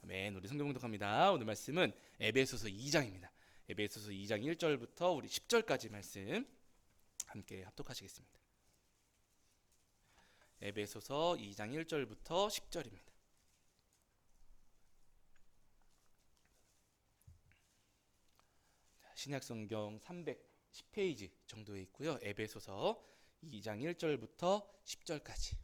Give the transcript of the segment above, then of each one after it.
아멘. 우리 성경 공독합니다. 오늘 말씀은 에베소서 2장입니다. 에베소서 2장 1절부터 우리 10절까지 말씀 함께 합독하시겠습니다. 에베소서 2장 1절부터 10절입니다. 신약성경 310페이지 정도에 있고요. 에베소서 2장 1절부터 10절까지.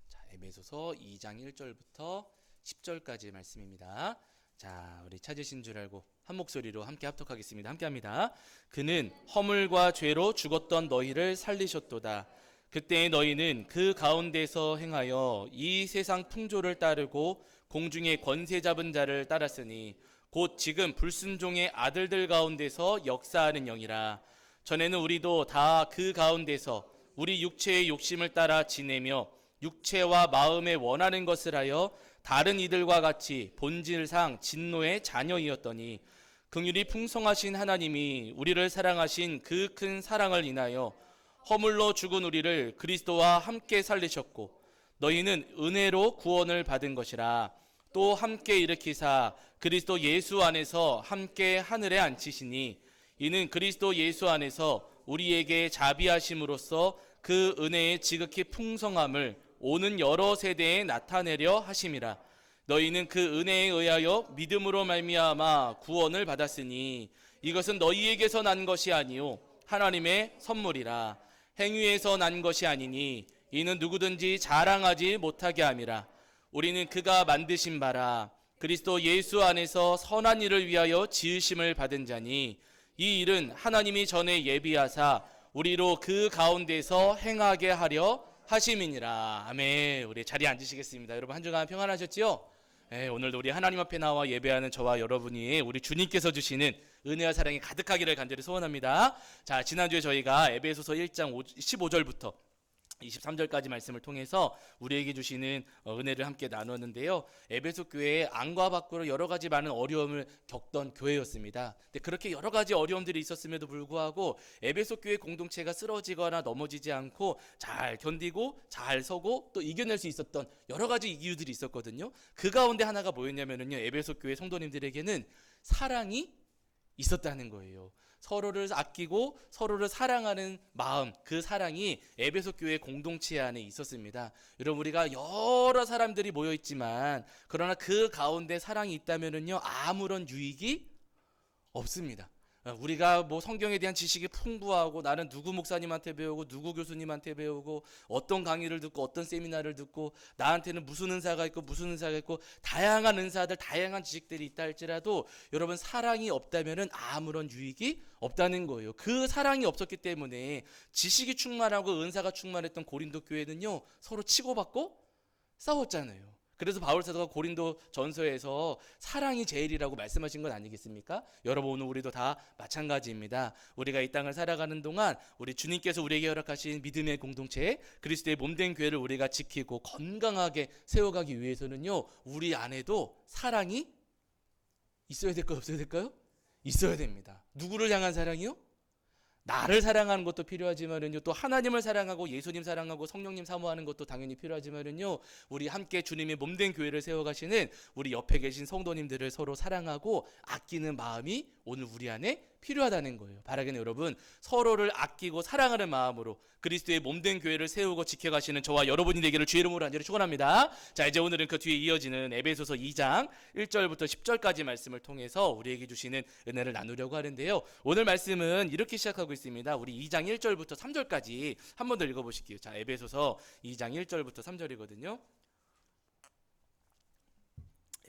자, 에베소서 2장 1절부터 10절까지 말씀입니다. 자, 우리 찾으신 줄 알고 한 목소리로 함께 합독하겠습니다. 함께 합니다. 그는 허물과 죄로 죽었던 너희를 살리셨도다. 그때의 너희는 그 가운데서 행하여 이 세상 풍조를 따르고 공중의 권세 잡은 자를 따랐으니 곧 지금 불순종의 아들들 가운데서 역사하는 영이라. 전에는 우리도 다 그 가운데서 우리 육체의 욕심을 따라 지내며 육체와 마음에 원하는 것을 하여 다른 이들과 같이 본질상 진노의 자녀이었더니 긍휼이 풍성하신 하나님이 우리를 사랑하신 그 큰 사랑을 인하여 허물로 죽은 우리를 그리스도와 함께 살리셨고 너희는 은혜로 구원을 받은 것이라. 또 함께 일으키사 그리스도 예수 안에서 함께 하늘에 앉히시니 이는 그리스도 예수 안에서 우리에게 자비하심으로써 그 은혜의 지극히 풍성함을 오는 여러 세대에 나타내려 하심이라. 너희는 그 은혜에 의하여 믿음으로 말미암아 구원을 받았으니 이것은 너희에게서 난 것이 아니요 하나님의 선물이라. 행위에서 난 것이 아니니 이는 누구든지 자랑하지 못하게 함이라. 우리는 그가 만드신 바라 그리스도 예수 안에서 선한 일을 위하여 지으심을 받은 자니 이 일은 하나님이 전에 예비하사 우리로 그 가운데서 행하게 하려 하심이니라. 아멘. 우리 자리에 앉으시겠습니다. 여러분 한 주간 평안하셨지요? 네, 오늘도 우리 하나님 앞에 나와 예배하는 저와 여러분이 우리 주님께서 주시는 은혜와 사랑이 가득하기를 간절히 소원합니다. 자, 지난주에 저희가 에베소서 1장 15절부터 23절까지 말씀을 통해서 우리에게 주시는 은혜를 함께 나누었는데요. 에베소 교회에 안과 밖으로 여러 가지 많은 어려움을 겪던 교회였습니다. 근데 그렇게 여러 가지 어려움들이 있었음에도 불구하고 에베소 교회 공동체가 쓰러지거나 넘어지지 않고 잘 견디고 잘 서고 또 이겨낼 수 있었던 여러 가지 이유들이 있었거든요. 그 가운데 하나가 뭐였냐면요, 에베소 교회 성도님들에게는 사랑이 있었다는 거예요. 서로를 아끼고 서로를 사랑하는 마음, 그 사랑이 에베소 교회 공동체 안에 있었습니다. 여러분, 우리가 여러 사람들이 모여 있지만 그러나 그 가운데 사랑이 있다면은요 아무런 유익이 없습니다. 우리가 뭐 성경에 대한 지식이 풍부하고 나는 누구 목사님한테 배우고 누구 교수님한테 배우고 어떤 강의를 듣고 어떤 세미나를 듣고 나한테는 무슨 은사가 있고 무슨 은사가 있고 다양한 은사들 다양한 지식들이 있다 할지라도 여러분 사랑이 없다면은 아무런 유익이 없다는 거예요. 그 사랑이 없었기 때문에 지식이 충만하고 은사가 충만했던 고린도 교회는요 서로 치고받고 싸웠잖아요. 그래서 바울 사도가 고린도 전서에서 사랑이 제일이라고 말씀하신 건 아니겠습니까? 여러분, 오늘 우리도 다 마찬가지입니다. 우리가 이 땅을 살아가는 동안 우리 주님께서 우리에게 허락하신 믿음의 공동체 그리스도의 몸된 교회를 우리가 지키고 건강하게 세워가기 위해서는요 우리 안에도 사랑이 있어야 될까요? 없어야 될까요? 있어야 됩니다. 누구를 향한 사랑이요? 나를 사랑하는 것도 필요하지만은요 또 하나님을 사랑하고 예수님 사랑하고 성령님 사모하는 것도 당연히 필요하지만은요 우리 함께 주님의 몸된 교회를 세워가시는 우리 옆에 계신 성도님들을 서로 사랑하고 아끼는 마음이 오늘 우리 안에 필요하다는 거예요. 바라기는 여러분 서로를 아끼고 사랑하는 마음으로 그리스도의 몸된 교회를 세우고 지켜가시는 저와 여러분이 되기를 주의 이름으로 간절히 축원합니다. 자, 이제 오늘은 그 뒤에 이어지는 에베소서 2장 1절부터 10절까지 말씀을 통해서 우리에게 주시는 은혜를 나누려고 하는데요. 오늘 말씀은 이렇게 시작하고 있습니다. 우리 2장 1절부터 3절까지 한 번 더 읽어보실게요. 자, 에베소서 2장 1절부터 3절이거든요.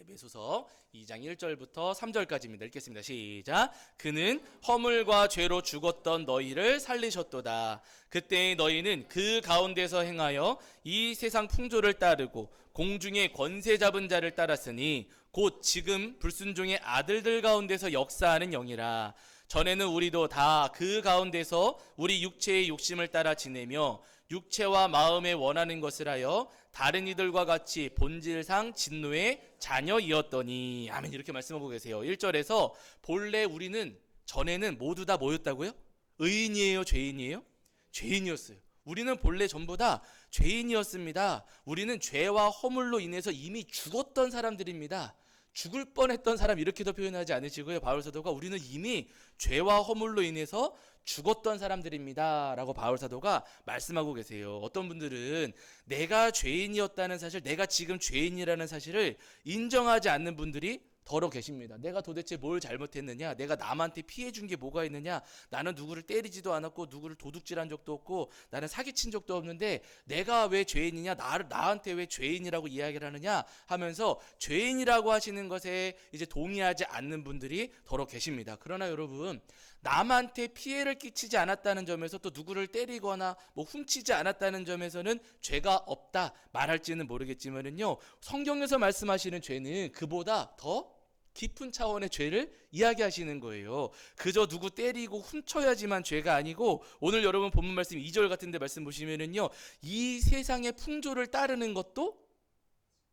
에베소서 2장 1절부터 3절까지입니다. 읽겠습니다. 시작. 그는 허물과 죄로 죽었던 너희를 살리셨도다. 그때의 너희는 그 가운데서 행하여 이 세상 풍조를 따르고 공중의 권세 잡은 자를 따랐으니 곧 지금 불순종의 아들들 가운데서 역사하는 영이라. 전에는 우리도 다 그 가운데서 우리 육체의 욕심을 따라 지내며 육체와 마음에 원하는 것을 하여 다른 이들과 같이 본질상 진노의 자녀이었더니. 아멘. 이렇게 말씀하고 계세요. 1절에서 본래 우리는 전에는 모두 다 뭐였다고요? 의인이에요? 죄인이에요? 죄인이었어요. 우리는 본래 전부 다 죄인이었습니다. 우리는 죄와 허물로 인해서 이미 죽었던 사람들입니다. 죽을 뻔했던 사람 이렇게도 표현하지 않으시고요. 바울 사도가 우리는 이미 죄와 허물로 인해서 죽었던 사람들입니다 라고 바울 사도가 말씀하고 계세요. 어떤 분들은 내가 죄인이었다는 사실, 내가 지금 죄인이라는 사실을 인정하지 않는 분들이 더러 계십니다. 내가 도대체 뭘 잘못했느냐, 내가 남한테 피해 준 게 뭐가 있느냐, 나는 누구를 때리지도 않았고 누구를 도둑질한 적도 없고 나는 사기친 적도 없는데 내가 왜 죄인이냐, 나한테 왜 죄인이라고 이야기를 하느냐 하면서 죄인이라고 하시는 것에 이제 동의하지 않는 분들이 더러 계십니다. 그러나 여러분, 남한테 피해를 끼치지 않았다는 점에서, 또 누구를 때리거나 뭐 훔치지 않았다는 점에서는 죄가 없다 말할지는 모르겠지만은요, 성경에서 말씀하시는 죄는 그보다 더 깊은 차원의 죄를 이야기하시는 거예요. 그저 누구 때리고 훔쳐야지만 죄가 아니고, 오늘 여러분 본문 말씀 2절 같은 데 말씀 보시면은요, 이 세상의 풍조를 따르는 것도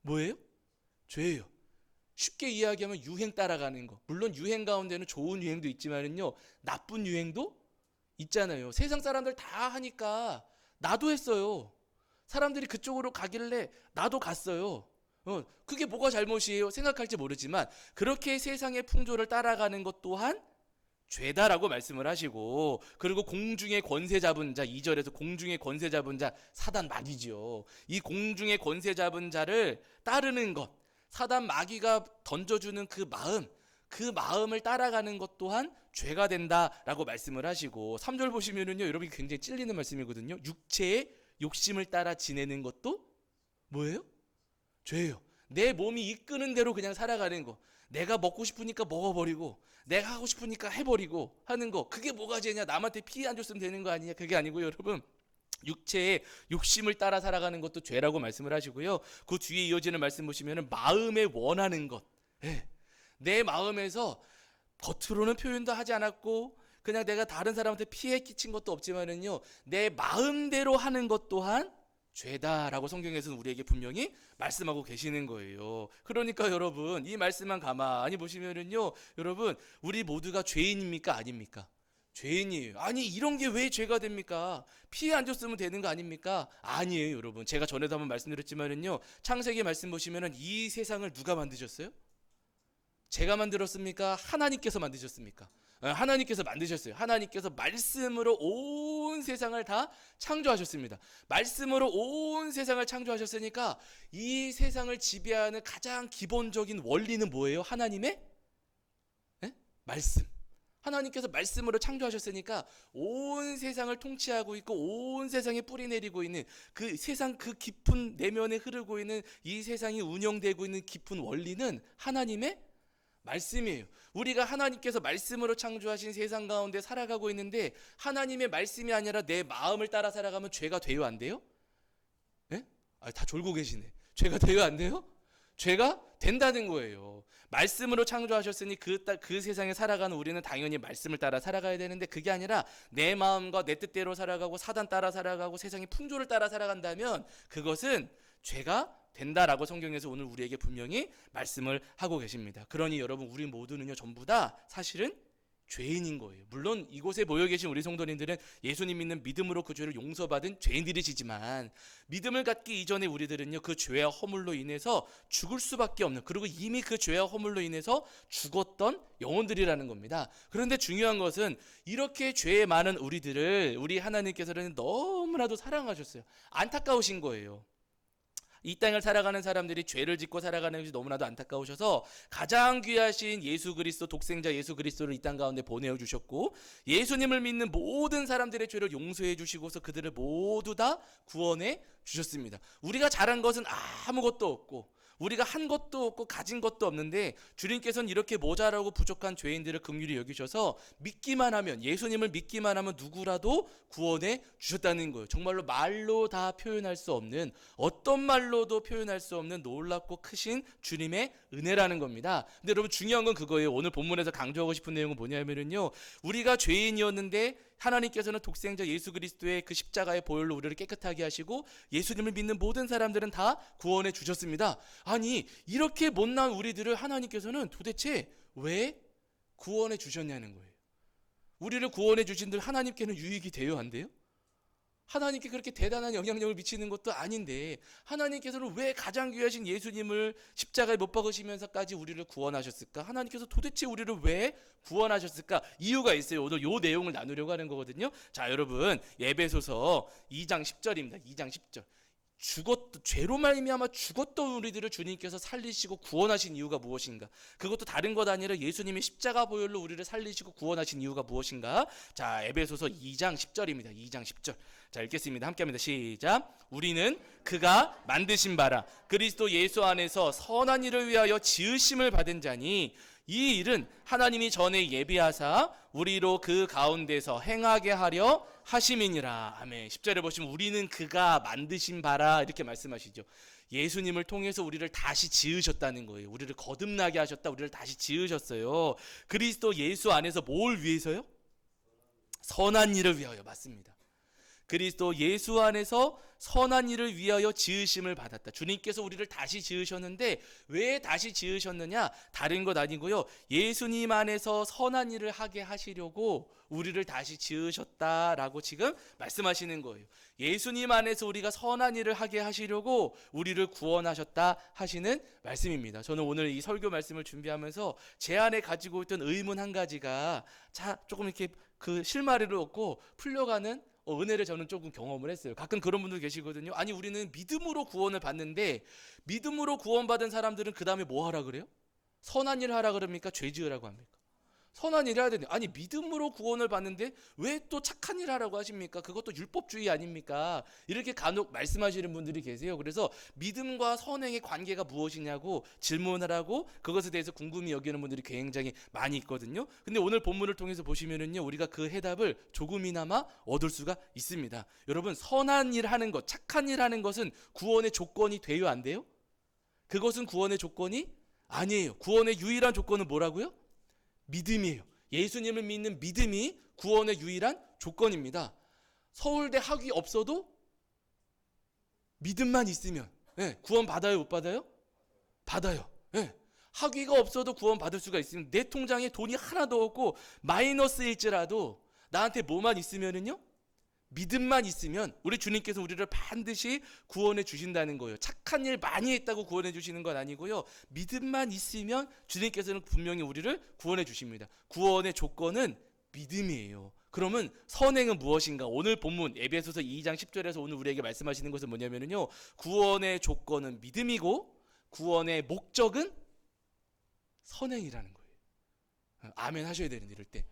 뭐예요? 죄예요. 쉽게 이야기하면 유행 따라가는 거. 물론 유행 가운데는 좋은 유행도 있지만은요, 나쁜 유행도 있잖아요. 세상 사람들 다 하니까 나도 했어요. 사람들이 그쪽으로 가길래 나도 갔어요. 그게 뭐가 잘못이에요? 생각할지 모르지만 그렇게 세상의 풍조를 따라가는 것 또한 죄다라고 말씀을 하시고, 그리고 공중의 권세 잡은 자, 2절에서 공중의 권세 잡은 자, 사단 마귀지요. 이 공중의 권세 잡은 자를 따르는 것, 사단 마귀가 던져주는 그 마음을 따라가는 것 또한 죄가 된다라고 말씀을 하시고, 3절 보시면은요, 여러분이 굉장히 찔리는 말씀이거든요. 육체의 욕심을 따라 지내는 것도 뭐예요? 죄예요. 내 몸이 이끄는 대로 그냥 살아가는 거, 내가 먹고 싶으니까 먹어버리고 내가 하고 싶으니까 해버리고 하는 거, 그게 뭐가 죄냐? 남한테 피해 안 줬으면 되는 거 아니냐? 그게 아니고 여러분, 육체의 욕심을 따라 살아가는 것도 죄라고 말씀을 하시고요. 그 뒤에 이어지는 말씀 보시면은 마음에 원하는 것, 내 마음에서 겉으로는 표현도 하지 않았고 그냥 내가 다른 사람한테 피해 끼친 것도 없지만은요, 내 마음대로 하는 것 또한 죄다라고 성경에서는 우리에게 분명히 말씀하고 계시는 거예요. 그러니까 여러분, 이 말씀만 가만히 보시면은요, 여러분, 우리 모두가 죄인입니까? 아닙니까? 죄인이에요. 아니, 이런 게 왜 죄가 됩니까? 피해 안 줬으면 되는 거 아닙니까? 아니에요, 여러분. 제가 전에도 한번 말씀드렸지만은요, 창세기 말씀 보시면은 이 세상을 누가 만드셨어요? 제가 만들었습니까? 하나님께서 만드셨습니까? 하나님께서 만드셨어요. 하나님께서 말씀으로 온 세상을 다 창조하셨습니다. 말씀으로 온 세상을 창조하셨으니까 이 세상을 지배하는 가장 기본적인 원리는 뭐예요? 하나님의 말씀. 하나님께서 말씀으로 창조하셨으니까 온 세상을 통치하고 있고 온 세상에 뿌리 내리고 있는 그 세상, 그 깊은 내면에 흐르고 있는 이 세상이 운영되고 있는 깊은 원리는 하나님의 말씀이에요. 우리가 하나님께서 말씀으로 창조하신 세상 가운데 살아가고 있는데, 하나님의 말씀이 아니라 내 마음을 따라 살아가면 죄가 돼요, 안 돼요? 다 졸고 계시네. 죄가 돼요, 안 돼요? 죄가 된다는 거예요. 말씀으로 창조하셨으니 그 세상에 살아가는 우리는 당연히 말씀을 따라 살아가야 되는데, 그게 아니라 내 마음과 내 뜻대로 살아가고 사단 따라 살아가고 세상의 풍조를 따라 살아간다면 그것은 죄가 된다라고 성경에서 오늘 우리에게 분명히 말씀을 하고 계십니다. 그러니 여러분, 우리 모두는요, 전부 다 사실은 죄인인 거예요. 물론 이곳에 모여 계신 우리 성도님들은 예수님 믿는 믿음으로 그 죄를 용서받은 죄인들이시지만, 믿음을 갖기 이전에 우리들은요, 그 죄와 허물로 인해서 죽을 수밖에 없는, 그리고 이미 그 죄와 허물로 인해서 죽었던 영혼들이라는 겁니다. 그런데 중요한 것은 이렇게 죄에 많은 우리 하나님께서는 너무나도 사랑하셨어요. 안타까우신 거예요. 이 땅을 살아가는 사람들이 죄를 짓고 살아가는 것이 너무나도 안타까우셔서 가장 귀하신 예수 그리스도, 독생자 예수 그리스도를 이 땅 가운데 보내어 주셨고, 예수님을 믿는 모든 사람들의 죄를 용서해 주시고서 그들을 모두 다 구원해 주셨습니다. 우리가 잘한 것은 아무것도 없고 우리가 한 것도 없고 가진 것도 없는데, 주님께서는 이렇게 모자라고 부족한 죄인들을 긍휼히 여기셔서 믿기만 하면, 예수님을 믿기만 하면 누구라도 구원해 주셨다는 거예요. 정말로 말로 다 표현할 수 없는, 어떤 말로도 표현할 수 없는 놀랍고 크신 주님의 은혜라는 겁니다. 근데 여러분, 중요한 건 그거예요. 오늘 본문에서 강조하고 싶은 내용은 뭐냐면요, 우리가 죄인이었는데 하나님께서는 독생자 예수 그리스도의 그 십자가의 보혈로 우리를 깨끗하게 하시고 예수님을 믿는 모든 사람들은 다 구원해 주셨습니다. 아니, 이렇게 못난 우리들을 하나님께서는 도대체 왜 구원해 주셨냐는 거예요. 우리를 구원해 주신 들 하나님께는 유익이 돼요, 안 돼요? 하나님께 그렇게 대단한 영향력을 미치는 것도 아닌데 하나님께서는 왜 가장 귀하신 예수님을 십자가에 못 박으시면서까지 우리를 구원하셨을까? 하나님께서 도대체 우리를 왜 구원하셨을까? 이유가 있어요. 오늘 요 내용을 나누려고 하는 거거든요. 자, 여러분, 에베소서 2장 10절입니다. 2장 10절. 죄로 말미암아 죽었던 우리들을 주님께서 살리시고 구원하신 이유가 무엇인가? 그것도 다른 것 아니라 예수님이 십자가 보혈로 우리를 살리시고 구원하신 이유가 무엇인가? 자, 에베소서 2장 10절입니다. 2장 10절. 자, 읽겠습니다. 함께합니다. 시작. 우리는 그가 만드신 바라 그리스도 예수 안에서 선한 일을 위하여 지으심을 받은 자니 이 일은 하나님이 전에 예비하사 우리로 그 가운데서 행하게 하려 하심이니라. 아멘. 10절에 보시면 우리는 그가 만드신 바라 이렇게 말씀하시죠. 예수님을 통해서 우리를 다시 지으셨다는 거예요. 우리를 거듭나게 하셨다. 우리를 다시 지으셨어요. 그리스도 예수 안에서 뭘 위해서요? 선한 일을 위하여. 맞습니다. 그리스도 예수 안에서 선한 일을 위하여 지으심을 받았다. 주님께서 우리를 다시 지으셨는데 왜 다시 지으셨느냐? 다른 것 아니고요. 예수님 안에서 선한 일을 하게 하시려고 우리를 다시 지으셨다라고 지금 말씀하시는 거예요. 예수님 안에서 우리가 선한 일을 하게 하시려고 우리를 구원하셨다 하시는 말씀입니다. 저는 오늘 이 설교 말씀을 준비하면서 제 안에 가지고 있던 의문 한 가지가 조금 이렇게 그 실마리를 얻고 풀려가는 은혜를 저는 조금 경험을 했어요. 가끔 그런 분들 계시거든요. 아니, 우리는 믿음으로 구원을 받는데 믿음으로 구원받은 사람들은 그 다음에 뭐 하라 그래요? 선한 일 하라 그럽니까? 죄 지으라고 합니까? 선한 일 해야 되는데 아니, 믿음으로 구원을 받는데 왜 또 착한 일 하라고 하십니까? 그것도 율법주의 아닙니까? 이렇게 간혹 말씀하시는 분들이 계세요. 그래서 믿음과 선행의 관계가 무엇이냐고 질문하라고 그것에 대해서 궁금히 여기는 분들이 굉장히 많이 있거든요. 근데 오늘 본문을 통해서 보시면은요, 우리가 그 해답을 조금이나마 얻을 수가 있습니다. 여러분, 선한 일 하는 것, 착한 일 하는 것은 구원의 조건이 돼요, 안 돼요? 그것은 구원의 조건이 아니에요. 구원의 유일한 조건은 뭐라고요? 믿음이에요. 예수님을 믿는 믿음이 구원의 유일한 조건입니다. 서울대 학위 없어도 믿음만 있으면 구원 받아요, 못 받아요? 받아요. 학위가 없어도 구원 받을 수가 있습니다. 내 통장에 돈이 하나도 없고 마이너스일지라도 나한테 뭐만 있으면은요? 믿음만 있으면 우리 주님께서 우리를 반드시 구원해 주신다는 거예요. 착한 일 많이 했다고 구원해 주시는 건 아니고요. 믿음만 있으면 주님께서는 분명히 우리를 구원해 주십니다. 구원의 조건은 믿음이에요. 그러면 선행은 무엇인가? 오늘 본문 에베소서 2장 10절에서 오늘 우리에게 말씀하시는 것은 뭐냐면요, 구원의 조건은 믿음이고 구원의 목적은 선행이라는 거예요. 아멘 하셔야 되는데 이럴 때.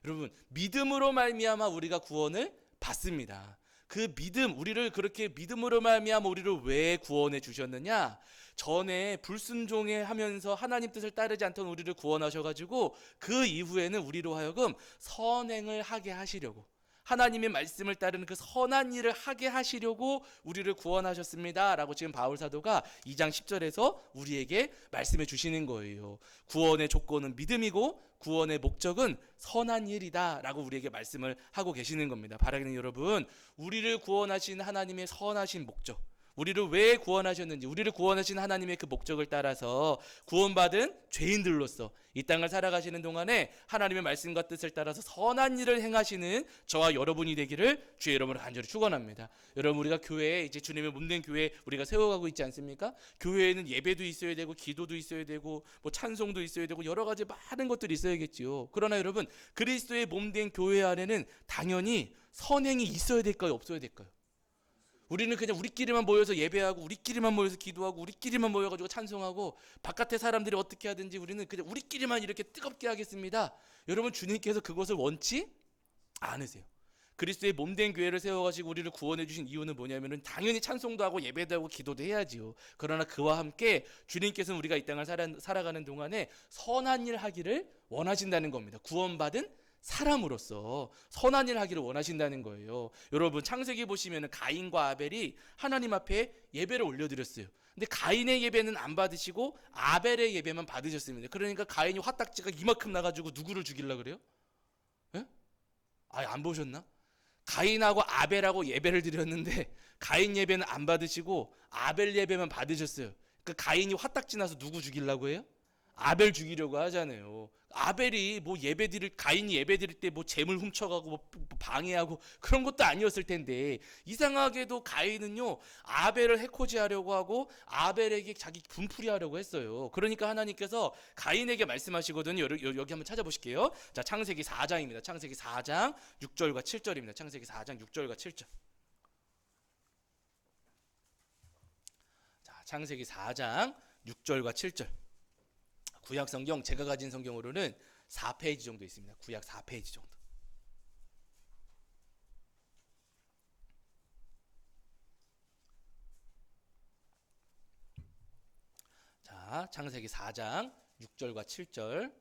여러분, 믿음으로 말미암아 우리가 구원을 받습니다. 그 믿음, 우리를 그렇게 믿음으로 말미암아 우리를 왜 구원해 주셨느냐? 전에 불순종해 하면서 하나님 뜻을 따르지 않던 우리를 구원하셔가지고 그 이후에는 우리로 하여금 선행을 하게 하시려고, 하나님의 말씀을 따르는 그 선한 일을 하게 하시려고 우리를 구원하셨습니다 라고 지금 바울 사도가 2장 10절에서 우리에게 말씀해 주시는 거예요. 구원의 조건은 믿음이고 구원의 목적은 선한 일이다 라고 우리에게 말씀을 하고 계시는 겁니다. 바라기는 여러분, 우리를 구원하신 하나님의 선하신 목적, 우리를 왜 구원하셨는지, 우리를 구원하신 하나님의 그 목적을 따라서 구원받은 죄인들로서 이 땅을 살아가시는 동안에 하나님의 말씀과 뜻을 따라서 선한 일을 행하시는 저와 여러분이 되기를 주의 이름으로 간절히 축원합니다. 여러분, 우리가 교회에 이제 주님의 몸된 교회 우리가 세워가고 있지 않습니까? 교회에는 예배도 있어야 되고 기도도 있어야 되고 뭐 찬송도 있어야 되고 여러 가지 많은 것들이 있어야겠지요. 그러나 여러분, 그리스도의 몸된 교회 안에는 당연히 선행이 있어야 될까요, 없어야 될까요? 우리는 그냥 우리끼리만 모여서 예배하고 우리끼리만 모여서 기도하고 우리끼리만 모여가지고 찬송하고 바깥에 사람들이 어떻게 하든지 우리는 그냥 우리끼리만 이렇게 뜨겁게 하겠습니다. 여러분, 주님께서 그것을 원치 않으세요. 그리스도의 몸된 교회를 세워가지고 우리를 구원해 주신 이유는 뭐냐면은 당연히 찬송도 하고 예배도 하고 기도도 해야지요. 그러나 그와 함께 주님께서는 우리가 이 땅을 살아가는 동안에 선한 일 하기를 원하신다는 겁니다. 구원받은 사람으로서 선한 일 하기를 원하신다는 거예요. 여러분, 창세기 보시면 가인과 아벨이 하나님 앞에 예배를 올려드렸어요. 근데 가인의 예배는 안 받으시고 아벨의 예배만 받으셨습니다. 그러니까 가인이 화딱지가 이만큼 나가지고 누구를 죽이려고 그래요? 안 보셨나? 가인하고 아벨하고 예배를 드렸는데 가인 예배는 안 받으시고 아벨 예배만 받으셨어요. 그 가인이 화딱지 나서 누구 죽이려고 해요? 아벨 죽이려고 하잖아요. 아벨이 뭐 가인이 예배 드릴 때 뭐 재물 훔쳐가고 뭐 방해하고 그런 것도 아니었을 텐데, 이상하게도 가인은요 아벨을 해코지하려고 하고 아벨에게 자기 분풀이하려고 했어요. 그러니까 하나님께서 가인에게 말씀하시거든요. 여기 한번 찾아보실게요. 자, 창세기 4장입니다. 창세기 4장 6절과 7절입니다. 창세기 4장 6절과 7절. 자, 창세기 4장 6절과 7절. 구약 성경, 제가 가진 성경으로는 4페이지 정도 있습니다. 구약 4페이지 정도. 자, 창세기 4장 6절과 7절.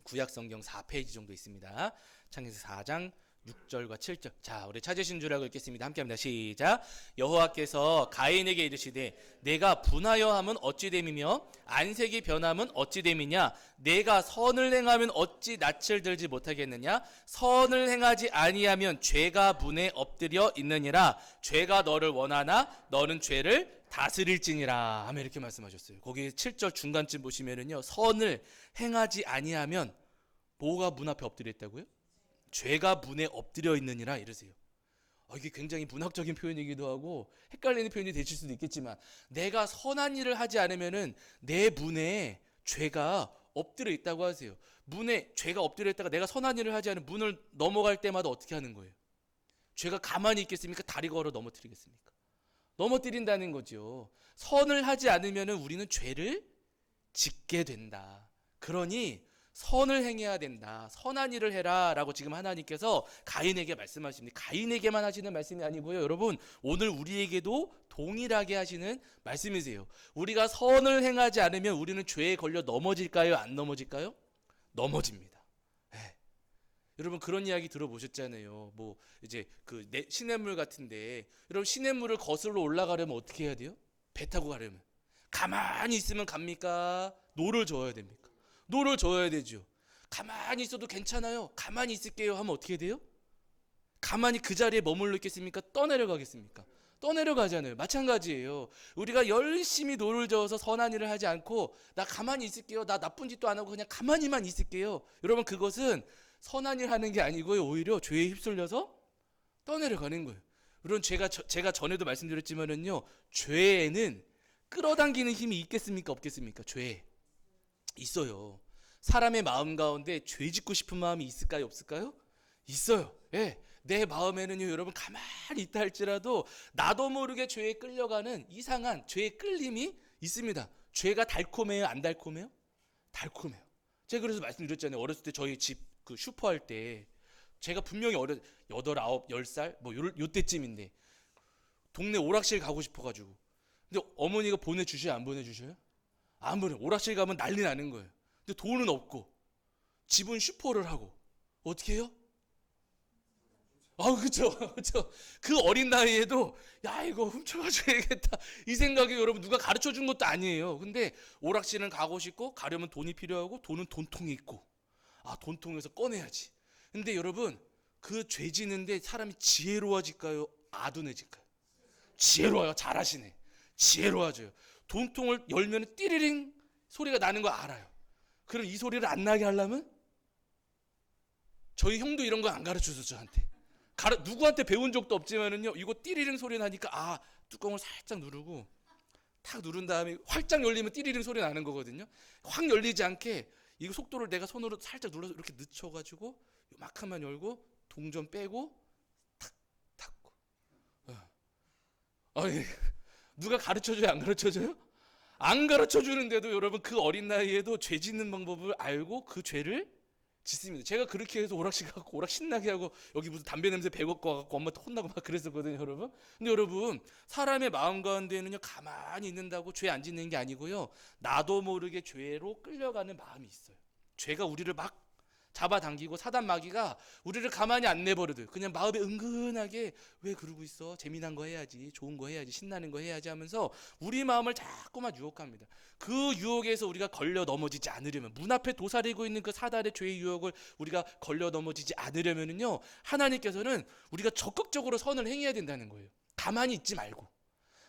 구약 성경 4페이지 정도 있습니다. 창세기 4장 6절과 7절. 자, 우리 찾으신 줄 알고 읽겠습니다. 함께합니다. 시작. 여호와께서 가인에게 이르시되 내가 분하여 함은 어찌 됨이며 안색이 변함은 어찌 됨이냐. 내가 선을 행하면 어찌 낯을 들지 못하겠느냐. 선을 행하지 아니하면 죄가 문에 엎드려 있느니라. 죄가 너를 원하나 너는 죄를 다스릴지니라. 아멘. 이렇게 말씀하셨어요. 거기 7절 중간쯤 보시면은요, 선을 행하지 아니하면 뭐가 문 앞에 엎드려 있다고요? 죄가 문에 엎드려 있느니라 이러세요. 이게 굉장히 문학적인 표현이기도 하고 헷갈리는 표현이 되실 수도 있겠지만, 내가 선한 일을 하지 않으면은 내 문에 죄가 엎드려 있다고 하세요. 문에 죄가 엎드려 있다가 내가 선한 일을 하지 않으면 문을 넘어갈 때마다 어떻게 하는 거예요? 죄가 가만히 있겠습니까? 다리 걸어 넘어뜨리겠습니까? 넘어뜨린다는 거죠. 선을 하지 않으면은 우리는 죄를 짓게 된다. 그러니 선을 행해야 된다. 선한 일을 해라 라고 지금 하나님께서 가인에게 말씀하십니다. 가인에게만 하시는 말씀이 아니고요, 여러분, 오늘 우리에게도 동일하게 하시는 말씀이세요. 우리가 선을 행하지 않으면 우리는 죄에 걸려 넘어질까요? 안 넘어질까요? 넘어집니다. 네. 여러분, 그런 이야기 들어보셨잖아요. 뭐 이제 그 시냇물 같은데, 여러분, 시냇물을 거슬러 올라가려면 어떻게 해야 돼요? 배 타고 가려면 가만히 있으면 갑니까? 노를 저어야 됩니까? 노를 저어야 되죠. 가만히 있어도 괜찮아요, 가만히 있을게요 하면 어떻게 돼요? 가만히 그 자리에 머물러 있겠습니까? 떠내려가겠습니까? 떠내려가잖아요. 마찬가지예요. 우리가 열심히 노를 저어서 선한 일을 하지 않고 나 가만히 있을게요, 나 나쁜 짓도 안 하고 그냥 가만히만 있을게요, 여러분, 그것은 선한 일 하는 게 아니고요, 오히려 죄에 휩쓸려서 떠내려가는 거예요. 물론 제가 전에도 말씀드렸지만은요, 죄에는 끌어당기는 힘이 있겠습니까? 없겠습니까? 죄에 있어요. 사람의 마음 가운데 죄 짓고 싶은 마음이 있을까요? 없을까요? 있어요. 예. 내 마음에는요, 여러분, 가만히 있다 할지라도 나도 모르게 죄에 끌려가는 이상한 죄의 끌림이 있습니다. 죄가 달콤해요? 안 달콤해요? 달콤해요. 제가 그래서 말씀드렸잖아요. 어렸을 때 저희 집 그 슈퍼 할 때 제가 분명히 8, 9, 10살 뭐 요때쯤인데 동네 오락실 가고 싶어가지고, 근데 어머니가 보내주셔요? 안 보내주셔요? 안 보내. 오락실 가면 난리 나는 거예요. 근데 돈은 없고 집은 슈퍼를 하고 어떻게 해요? 그쵸. 그쵸. 그 어린 나이에도 야, 이거 훔쳐가줘야겠다 이 생각이, 여러분, 누가 가르쳐 준 것도 아니에요. 근데 오락실은 가고 싶고 가려면 돈이 필요하고 돈은 돈통에 있고, 돈통에서 꺼내야지. 근데 여러분, 그 죄 지는데 사람이 지혜로워질까요? 아둔해질까요? 지혜로워요. 잘하시네. 지혜로워져요. 돈통을 열면 띠리링 소리가 나는 거 알아요. 그럼 이 소리를 안 나게 하려면, 저희 형도 이런 거 안 가르쳐서 저한테 누구한테 배운 적도 없지만은요, 이거 띠리링 소리 나니까 뚜껑을 살짝 누르고 탁 누른 다음에 활짝 열리면 띠리링 소리 나는 거거든요. 확 열리지 않게 이거 속도를 내가 손으로 살짝 눌러서 이렇게 늦춰가지고 요만큼만 열고 동전 빼고 탁 닫고. 예. 누가 가르쳐줘요? 안 가르쳐줘요? 안 가르쳐주는데도 여러분, 그 어린 나이에도 죄 짓는 방법을 알고 그 죄를 짓습니다. 제가 그렇게 해서 오락실 가고 오락 신나게 하고 여기 무슨 담배 냄새 배고 와갖고 엄마한테 혼나고 막 그랬었거든요, 여러분. 근데 여러분, 사람의 마음 가운데는요, 가만히 있는다고 죄 안 짓는 게 아니고요, 나도 모르게 죄로 끌려가는 마음이 있어요. 죄가 우리를 막 잡아당기고 사단 마귀가 우리를 가만히 안 내버려둬요. 그냥 마음에 은근하게 왜 그러고 있어? 재미난 거 해야지, 좋은 거 해야지, 신나는 거 해야지 하면서 우리 마음을 자꾸만 유혹합니다. 그 유혹에서 우리가 걸려 넘어지지 않으려면, 문 앞에 도사리고 있는 그 사단의 죄의 유혹을 우리가 걸려 넘어지지 않으려면은요, 하나님께서는 우리가 적극적으로 선을 행해야 된다는 거예요. 가만히 있지 말고,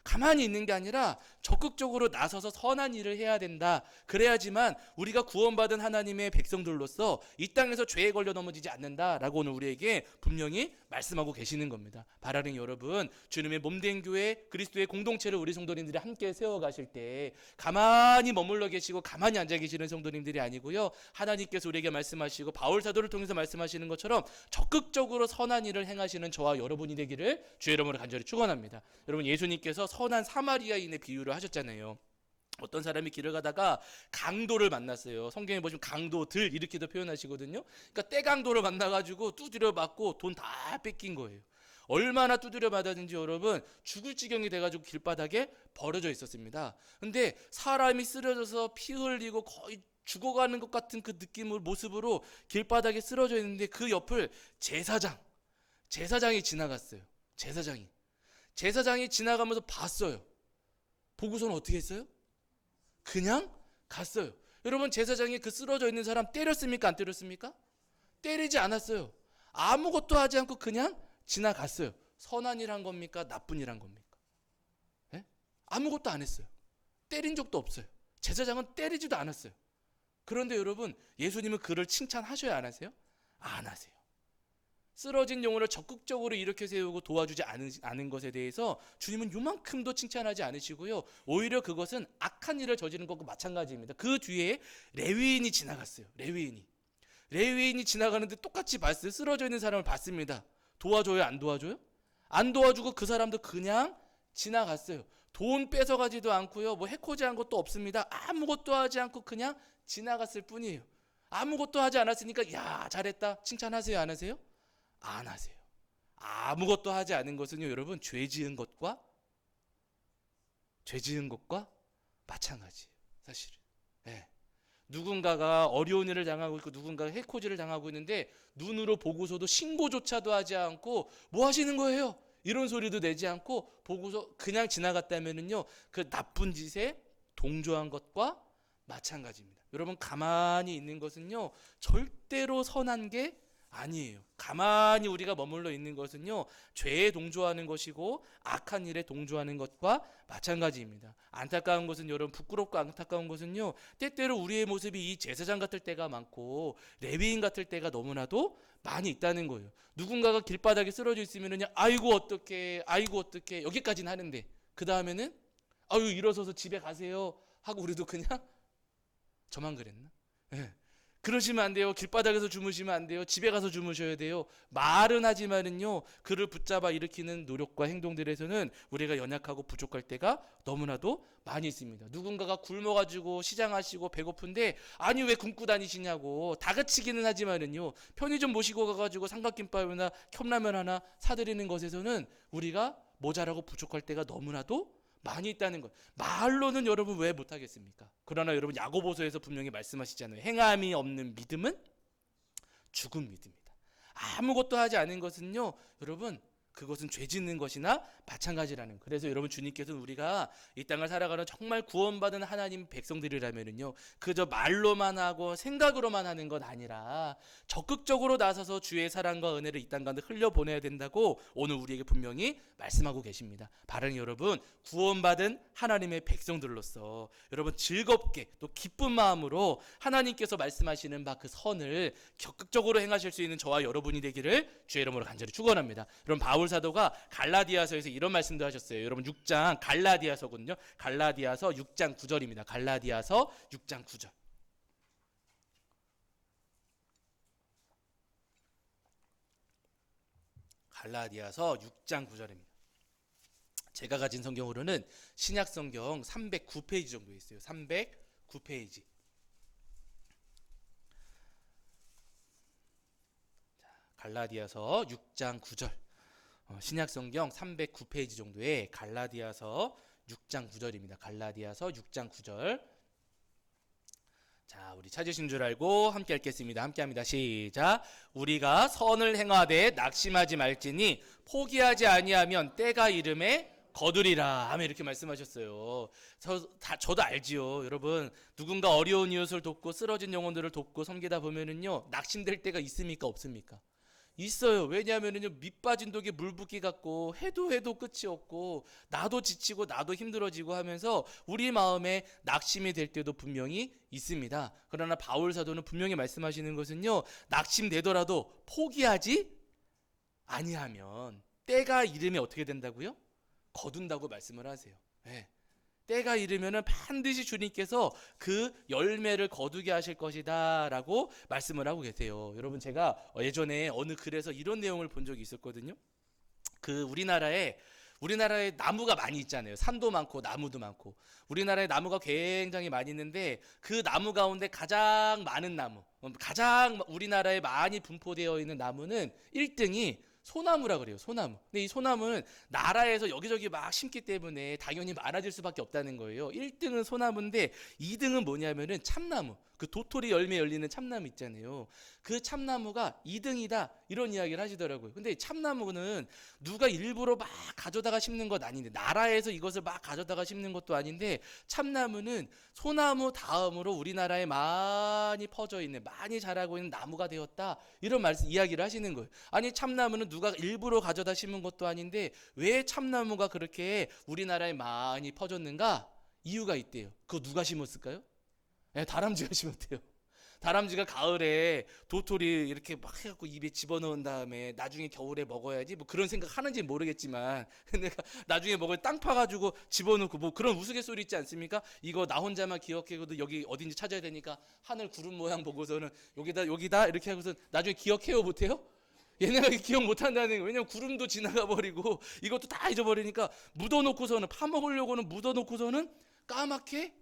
가만히 있는 게 아니라 적극적으로 나서서 선한 일을 해야 된다. 그래야지만 우리가 구원받은 하나님의 백성들로서 이 땅에서 죄에 걸려 넘어지지 않는다라고 오늘 우리에게 분명히 말씀하고 계시는 겁니다. 바라는 여러분, 주님의 몸된 교회 그리스도의 공동체를 우리 성도님들이 함께 세워가실 때 가만히 머물러 계시고 가만히 앉아 계시는 성도님들이 아니고요, 하나님께서 우리에게 말씀하시고 바울 사도를 통해서 말씀하시는 것처럼 적극적으로 선한 일을 행하시는 저와 여러분이 되기를 주의 이름으로 간절히 축원합니다. 여러분, 예수님께서 선한 사마리아인의 비유를 하셨잖아요. 어떤 사람이 길을 가다가 강도를 만났어요. 성경에 보시면 강도들 이렇게도 표현하시거든요. 그러니까 떼강도를 만나가지고 두드려 맞고 돈 다 뺏긴 거예요. 얼마나 두드려 맞았는지 여러분, 죽을 지경이 돼가지고 길바닥에 버려져 있었습니다. 근데 사람이 쓰러져서 피 흘리고 거의 죽어가는 것 같은 그 느낌을 모습으로 길바닥에 쓰러져 있는데 그 옆을 제사장이 지나갔어요. 제사장이 지나가면서 봤어요. 보고서는 어떻게 했어요? 그냥 갔어요. 여러분, 제사장이 그 쓰러져 있는 사람 때렸습니까? 안 때렸습니까? 때리지 않았어요. 아무것도 하지 않고 그냥 지나갔어요. 선한 일 한 겁니까? 나쁜 일 한 겁니까? 네? 아무것도 안 했어요. 때린 적도 없어요. 제사장은 때리지도 않았어요. 그런데 여러분, 예수님은 그를 칭찬하셔야 안 하세요? 안 하세요. 쓰러진 영혼을 적극적으로 일으켜 세우고 도와주지 않은 것에 대해서 주님은 요만큼도 칭찬하지 않으시고요, 오히려 그것은 악한 일을 저지른 것과 마찬가지입니다. 그 뒤에 레위인이 지나갔어요. 레위인이 지나가는데 똑같이 봤어요. 쓰러져 있는 사람을 봤습니다. 도와줘요? 안 도와줘요? 안 도와주고 그 사람도 그냥 지나갔어요. 돈 뺏어가지도 않고요, 뭐 해코지한 것도 없습니다. 아무것도 하지 않고 그냥 지나갔을 뿐이에요. 아무것도 하지 않았으니까 야 잘했다 칭찬하세요? 안 하세요? 안 하세요. 아무것도 하지 않은 것은요, 여러분, 죄 지은 것과 마찬가지예요. 사실은. 네. 누군가가 어려운 일을 당하고 있고 누군가가 해코지를 당하고 있는데 눈으로 보고서도 신고조차도 하지 않고 뭐 하시는 거예요? 이런 소리도 내지 않고 보고서 그냥 지나갔다면은요, 그 나쁜 짓에 동조한 것과 마찬가지입니다. 여러분, 가만히 있는 것은요, 절대로 선한 게 아니에요. 가만히 우리가 머물러 있는 것은요, 죄에 동조하는 것이고 악한 일에 동조하는 것과 마찬가지입니다. 안타까운 것은, 여러분, 부끄럽고 안타까운 것은요, 때때로 우리의 모습이 이 제사장 같을 때가 많고 레위인 같을 때가 너무나도 많이 있다는 거예요. 누군가가 길바닥에 쓰러져 있으면은요, 아이고 어떡해 여기까지는 하는데 그 다음에는 아유 일어서서 집에 가세요 하고 우리도 그냥 저만 그랬나? 네. 그러시면 안 돼요. 길바닥에서 주무시면 안 돼요. 집에 가서 주무셔야 돼요. 말은 하지만은요, 그를 붙잡아 일으키는 노력과 행동들에서는 우리가 연약하고 부족할 때가 너무나도 많이 있습니다. 누군가가 굶어가지고 시장하시고 배고픈데 아니 왜 굶고 다니시냐고 다그치기는 하지만은요, 편의점 모시고 가가지고 삼각김밥이나 컵라면 하나 사드리는 것에서는 우리가 모자라고 부족할 때가 너무나도 많이 있다는 것. 말로는 여러분 왜 못하겠습니까? 그러나 여러분, 야고보서에서 분명히 말씀하시잖아요. 행함이 없는 믿음은 죽은 믿음이다. 아무것도 하지 않은 것은요, 여러분, 그것은 죄 짓는 것이나 마찬가지라는. 그래서 여러분, 주님께서는 우리가 이 땅을 살아가는 정말 구원받은 하나님 백성들이라면은요, 그저 말로만 하고 생각으로만 하는 것 아니라 적극적으로 나서서 주의 사랑과 은혜를 이 땅 가운데 흘려보내야 된다고 오늘 우리에게 분명히 말씀하고 계십니다. 바른 여러분, 구원받은 하나님의 백성들로서 여러분 즐겁게 또 기쁜 마음으로 하나님께서 말씀하시는 바 그 선을 적극적으로 행하실 수 있는 저와 여러분이 되기를 주의 이름으로 간절히 축원합니다. 여러분, 바울 사도가 갈라디아서에서 이런 말씀도 하셨어요. 여러분, 6장 갈라디아서거든요. 갈라디아서 6장 9절입니다. 갈라디아서 6장 9절. 갈라디아서 6장 9절입니다. 제가 가진 성경으로는 신약 성경 309페이지 정도 있어요. 309페이지. 갈라디아서 6장 9절. 신약 성경 309페이지 정도의 갈라디아서 6장 9절입니다. 갈라디아서 6장 9절. 자, 우리 찾으신 줄 알고 함께 읽겠습니다. 함께 합니다. 시작. 우리가 선을 행하되 낙심하지 말지니 포기하지 아니하면 때가 이름에 거두리라 하며 이렇게 말씀하셨어요. 저도 알지요. 여러분, 누군가 어려운 이웃을 돕고 쓰러진 영혼들을 돕고 섬기다 보면은요, 낙심될 때가 있습니까? 없습니까? 있어요. 왜냐하면은요, 밑 빠진 독에 물 붓기 같고 해도 끝이 없고 나도 지치고 나도 힘들어지고 하면서 우리 마음에 낙심이 될 때도 분명히 있습니다. 그러나 바울 사도는 분명히 말씀하시는 것은요, 낙심되더라도 포기하지 아니하면 때가 이르면 어떻게 된다고요? 거둔다고 말씀을 하세요. 네. 때가 이르면은 반드시 주님께서 그 열매를 거두게 하실 것이다 라고 말씀을 하고 계세요. 여러분, 제가 예전에 어느 글에서 이런 내용을 본 적이 있었거든요. 그 우리나라에 나무가 많이 있잖아요. 산도 많고 나무도 많고. 우리나라에 나무가 굉장히 많이 있는데 그 나무 가운데 가장 많은 나무, 가장 우리나라에 많이 분포되어 있는 나무는 1등이 소나무라 그래요. 소나무. 근데 이 소나무는 나라에서 여기저기 막 심기 때문에 당연히 많아질 수밖에 없다는 거예요. 1등은 소나무인데 2등은 뭐냐면은 참나무. 그 도토리 열매 열리는 참나무 있잖아요. 그 참나무가 2등이다 이런 이야기를 하시더라고요. 근데 참나무는 누가 일부러 막 가져다가 심는 것 아닌데, 나라에서 이것을 막 가져다가 심는 것도 아닌데, 참나무는 소나무 다음으로 우리나라에 많이 퍼져 있는, 많이 자라고 있는 나무가 되었다 이런 말씀 이야기를 하시는 거예요. 아니, 참나무는 누가 일부러 가져다 심은 것도 아닌데 왜 참나무가 그렇게 우리나라에 많이 퍼졌는가? 이유가 있대요. 그거 누가 심었을까요? 네, 다람쥐가 심었대요. 다람쥐가 가을에 도토리 이렇게 막 해갖고 입에 집어넣은 다음에 나중에 겨울에 먹어야지 뭐 그런 생각 하는지 모르겠지만 내가 나중에 먹을 땅 파가지고 집어넣고 뭐 그런 우스갯소리 있지 않습니까? 이거 나 혼자만 기억해도 여기 어딘지 찾아야 되니까 하늘 구름 모양 보고서는 여기다 이렇게 하고서 나중에 기억해요 못해요? 얘네가 기억 못한다는 거예요. 왜냐면 구름도 지나가 버리고 이것도 다 잊어버리니까 묻어놓고서는, 파먹으려고는 묻어놓고서는 까맣게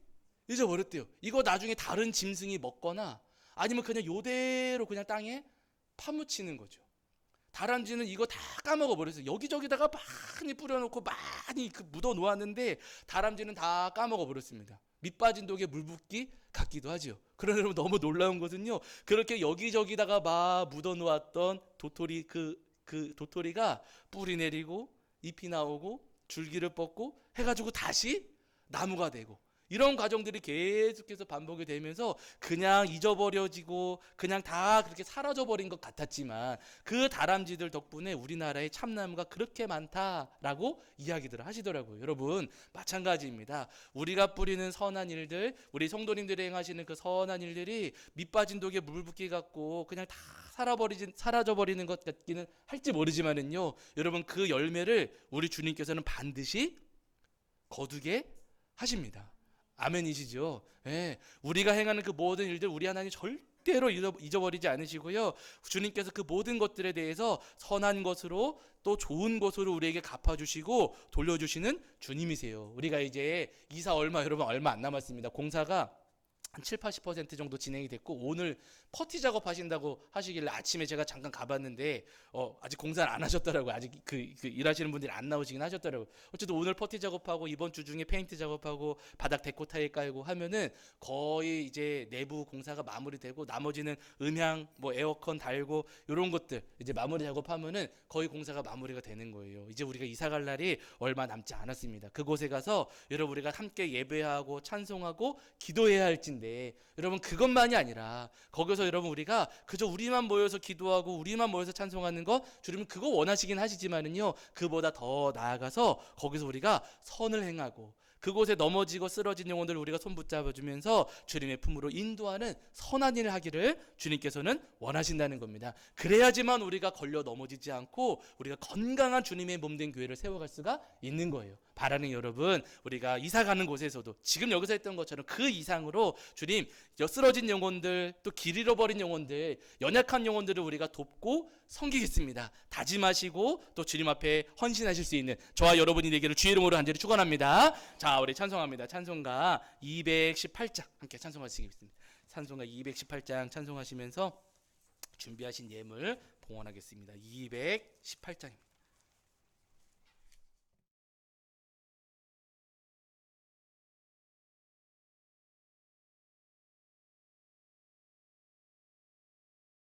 잊어버렸대요. 이거 나중에 다른 짐승이 먹거나 아니면 그냥 요대로 그냥 땅에 파묻히는 거죠. 다람쥐는 이거 다 까먹어 버렸어요. 여기저기다가 많이 뿌려놓고 많이 묻어 놓았는데 다람쥐는 다 까먹어 버렸습니다. 밑 빠진 독에 물 붓기 같기도 하죠. 그러나 여러분, 너무 놀라운 것은요, 그렇게 여기저기다가 막 묻어 놓았던 도토리, 그 도토리가 뿌리 내리고 잎이 나오고 줄기를 뻗고 해가지고 다시 나무가 되고, 이런 과정들이 계속해서 반복이 되면서 그냥 잊어버려지고 그냥 다 그렇게 사라져버린 것 같았지만, 그 다람쥐들 덕분에 우리나라에 참나무가 그렇게 많다라고 이야기들을 하시더라고요. 여러분, 마찬가지입니다. 우리가 뿌리는 선한 일들, 우리 성도님들이 행하시는 그 선한 일들이 밑빠진 독에 물 붓기 같고 그냥 다 사라져버리는 것 같기는 할지 모르지만은요, 여러분, 그 열매를 우리 주님께서는 반드시 거두게 하십니다. 아멘이시죠? 예, 우리가 행하는 그 모든 일들 우리 하나님 절대로 잊어버리지 않으시고요. 주님께서 그 모든 것들에 대해서 선한 것으로 또 좋은 것으로 우리에게 갚아주시고 돌려주시는 주님이세요. 우리가 이제 이사 여러분 얼마 안 남았습니다. 공사가 한 7, 80% 정도 진행이 됐고, 오늘 퍼티 작업하신다고 하시길래 아침에 제가 잠깐 가봤는데 아직 공사를 안 하셨더라고요. 아직 그 일하시는 분들이 안 나오시긴 하셨더라고요. 어쨌든 오늘 퍼티 작업하고 이번 주 중에 페인트 작업하고 바닥 데코 타일 깔고 하면은 거의 이제 내부 공사가 마무리되고, 나머지는 음향 뭐 에어컨 달고 이런 것들 이제 마무리 작업하면은 거의 공사가 마무리가 되는 거예요. 이제 우리가 이사 갈 날이 얼마 남지 않았습니다. 그곳에 가서 여러분, 우리가 함께 예배하고 찬송하고 기도해야 할진데, 여러분, 그것만이 아니라 거기서 여러분, 우리가 그저 우리만 모여서 기도하고 우리만 모여서 찬송하는 거, 주님은 그거 원하시긴 하시지만은요, 그보다 더 나아가서 거기서 우리가 선을 행하고 그곳에 넘어지고 쓰러진 영혼들을 우리가 손 붙잡아주면서 주님의 품으로 인도하는 선한 일을 하기를 주님께서는 원하신다는 겁니다. 그래야지만 우리가 걸려 넘어지지 않고 우리가 건강한 주님의 몸된 교회를 세워갈 수가 있는 거예요. 바라는 여러분, 우리가 이사 가는 곳에서도 지금 여기서 했던 것처럼 그 이상으로 주님, 쓰러진 영혼들, 또 길 잃어버린 영혼들, 연약한 영혼들을 우리가 돕고 섬기겠습니다. 다짐하시고 또 주님 앞에 헌신하실 수 있는 저와 여러분이 되기를 주의 이름으로 간절히 축원합니다. 자, 우리 찬송합니다. 찬송가 218장 함께 찬송하시겠습니다. 찬송가 218장 찬송하시면서 준비하신 예물 봉헌하겠습니다. 218장입니다.